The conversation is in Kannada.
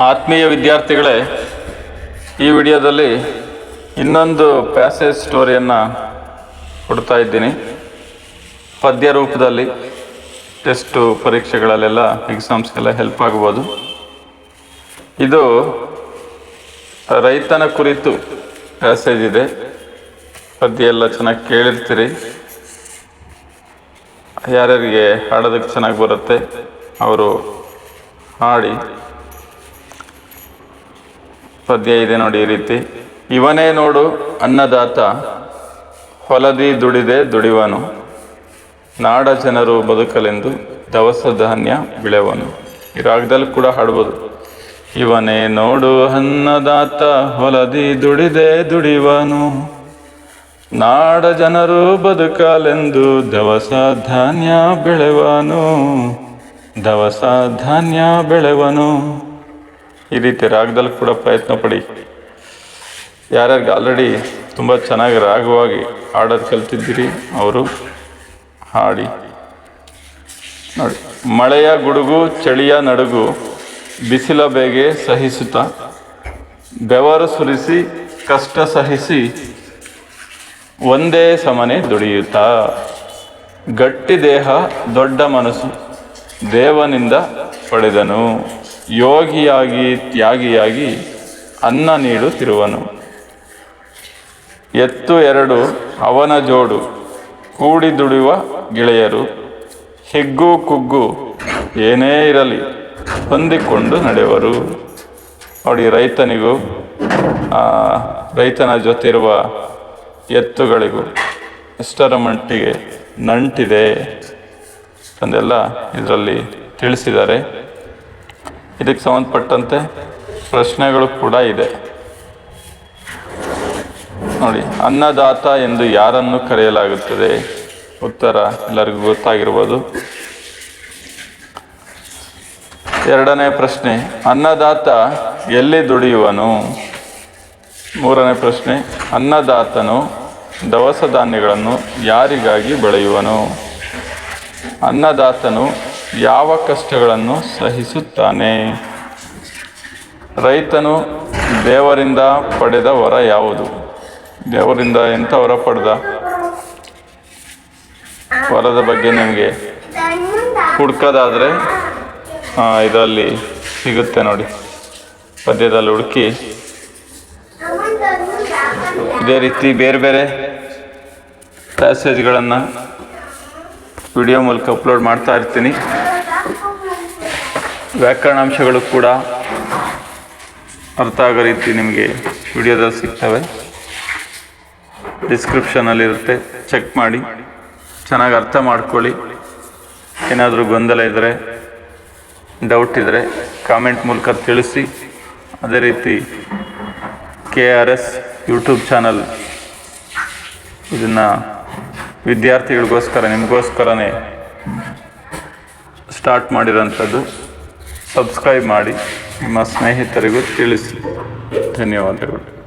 ಆತ್ಮೀಯ ವಿದ್ಯಾರ್ಥಿಗಳೇ, ಈ ವಿಡಿಯೋದಲ್ಲಿ ಇನ್ನೊಂದು ಪ್ಯಾಸೇಜ್ ಸ್ಟೋರಿಯನ್ನು ಕೊಡ್ತಾ ಇದ್ದೀನಿ. ಪದ್ಯ ರೂಪದಲ್ಲಿ ಟೆಸ್ಟು ಪರೀಕ್ಷೆಗಳಲ್ಲೆಲ್ಲ ಎಕ್ಸಾಮ್ಸ್ಗೆಲ್ಲ ಹೆಲ್ಪ್ ಆಗ್ಬೋದು. ಇದು ರೈತನ ಕುರಿತು ಪ್ಯಾಸೇಜ್ ಇದೆ. ಪದ್ಯ ಎಲ್ಲ ಚೆನ್ನಾಗಿ ಕೇಳಿರ್ತೀರಿ. ಯಾರ್ಯಾರಿಗೆ ಹಾಡೋದಕ್ಕೆ ಚೆನ್ನಾಗಿ ಬರುತ್ತೆ ಅವರು ಹಾಡಿ. ಪದ್ಯ ಇದೆ ನೋಡಿ ಈ ರೀತಿ. ಇವನೇ ನೋಡು ಅನ್ನದಾತ, ಹೊಲದಿ ದುಡಿದೆ ದುಡಿವನು, ನಾಡ ಜನರು ಬದುಕಲೆಂದು ದವಸ ಧಾನ್ಯ ಬೆಳೆವನು. ಈ ರಾಗದಲ್ಲಿ ಕೂಡ ಹಾಡ್ಬೋದು. ಇವನೇ ನೋಡು ಅನ್ನದಾತ, ಹೊಲದಿ ದುಡಿದೆ ದುಡಿವನು, ನಾಡ ಜನರು ಬದುಕಲೆಂದು ದವಸ ಧಾನ್ಯ ಬೆಳೆವನು, ದವಸ ಧಾನ್ಯ ಬೆಳೆವನು. ಈ ರೀತಿ ರಾಗದಲ್ಲಿ ಕೂಡ ಪ್ರಯತ್ನ ಪಡಿ. ಯಾರ್ಯಾರಿಗೆ ಆಲ್ರೆಡಿ ತುಂಬ ಚೆನ್ನಾಗಿ ರಾಗವಾಗಿ ಹಾಡೋದು ಕಲ್ತಿದ್ದೀರಿ ಅವರು ಹಾಡಿ ನೋಡಿ. ಮಳೆಯ ಗುಡುಗು ಚಳಿಯ ನಡುಗು, ಬಿಸಿಲ ಬೇಗೆ ಸಹಿಸುತ್ತ, ಬೆವರು ಸುರಿಸಿ ಕಷ್ಟ ಸಹಿಸಿ, ಒಂದೇ ಸಮನೆ ದುಡಿಯುತ್ತಾ, ಗಟ್ಟಿ ದೇಹ ದೊಡ್ಡ ಮನಸ್ಸು, ದೇವನಿಂದ ಪಡೆದನು, ಯೋಗಿಯಾಗಿ ತ್ಯಾಗಿಯಾಗಿ ಅನ್ನ ನೀಡುತ್ತಿರುವನು. ಎತ್ತು ಎರಡು ಅವನ ಜೋಡು, ಕೂಡಿ ದುಡಿಯುವ ಗೆಳೆಯರು, ಹಿಗ್ಗು ಕುಗ್ಗು ಏನೇ ಇರಲಿ ಹೊಂದಿಕೊಂಡು ನಡೆಯುವರು. ನೋಡಿ, ರೈತನಿಗೂ ರೈತನ ಜೊತೆ ಇರುವ ಎತ್ತುಗಳಿಗೂ ಎಷ್ಟರ ಮಟ್ಟಿಗೆ ನಂಟಿದೆ ಅಂದೆಲ್ಲ ಇದರಲ್ಲಿ ತಿಳಿಸಿದ್ದಾರೆ. ಇದಕ್ಕೆ ಸಂಬಂಧಪಟ್ಟಂತೆ ಪ್ರಶ್ನೆಗಳು ಕೂಡ ಇದೆ ನೋಡಿ. ಅನ್ನದಾತ ಎಂದು ಯಾರನ್ನು ಕರೆಯಲಾಗುತ್ತದೆ? ಉತ್ತರ ಎಲ್ಲರಿಗೂ ಗೊತ್ತಾಗಿರ್ಬೋದು. ಎರಡನೇ ಪ್ರಶ್ನೆ, ಅನ್ನದಾತ ಎಲ್ಲಿ ದುಡಿಯುವನು? ಮೂರನೇ ಪ್ರಶ್ನೆ, ಅನ್ನದಾತನು ದವಸ ಧಾನ್ಯಗಳನ್ನು ಯಾರಿಗಾಗಿ ಬೆಳೆಯುವನು? ಅನ್ನದಾತನು ಯಾವ ಕಷ್ಟಗಳನ್ನು ಸಹಿಸುತ್ತಾನೆ? ರೈತನು ದೇವರಿಂದ ಪಡೆದ ವರ ಯಾವುದು? ದೇವರಿಂದ ಎಂಥ ವರ ಪಡೆದ? ವರದ ಬಗ್ಗೆ ನಿಮಗೆ ಹುಡ್ಕೋದಾದರೆ ಇದರಲ್ಲಿ ಸಿಗುತ್ತೆ ನೋಡಿ. ಪದ್ಯದಲ್ಲಿ ಹುಡುಕಿ ಇದೇ ರೀತಿ ಬೇರೆ ಬೇರೆ ಪ್ಯಾಸೇಜ್ಗಳನ್ನು ವಿಡಿಯೋ ಮೂಲಕ ಅಪ್ಲೋಡ್ ಮಾಡ್ತಾ ಇರ್ತೀನಿ. ವ್ಯಾಕರಣಾಂಶಗಳು ಕೂಡ ಅರ್ಥ ಆಗೋ ರೀತಿ ನಿಮಗೆ ವಿಡಿಯೋದಲ್ಲಿ ಸಿಗ್ತವೆ. ಡಿಸ್ಕ್ರಿಪ್ಷನಲ್ಲಿರುತ್ತೆ, ಚೆಕ್ ಮಾಡಿ, ಚೆನ್ನಾಗಿ ಅರ್ಥ ಮಾಡ್ಕೊಳ್ಳಿ. ಏನಾದರೂ ಗೊಂದಲ ಇದ್ದರೆ, ಡೌಟ್ ಇದ್ದರೆ ಕಾಮೆಂಟ್ ಮೂಲಕ ತಿಳಿಸಿ. ಅದೇ ರೀತಿ KRS ಯೂಟ್ಯೂಬ್ ಚಾನಲ್ ಇದನ್ನು ವಿದ್ಯಾರ್ಥಿಗಳಿಗೋಸ್ಕರ, ನಿಮಗೋಸ್ಕರನೇ ಸ್ಟಾರ್ಟ್ ಮಾಡಿರೋಂಥದ್ದು. ಸಬ್ಸ್ಕ್ರೈಬ್ ಮಾಡಿ, ನಿಮ್ಮ ಸ್ನೇಹಿತರಿಗೂ ತಿಳಿಸಿ. ಧನ್ಯವಾದಗಳು.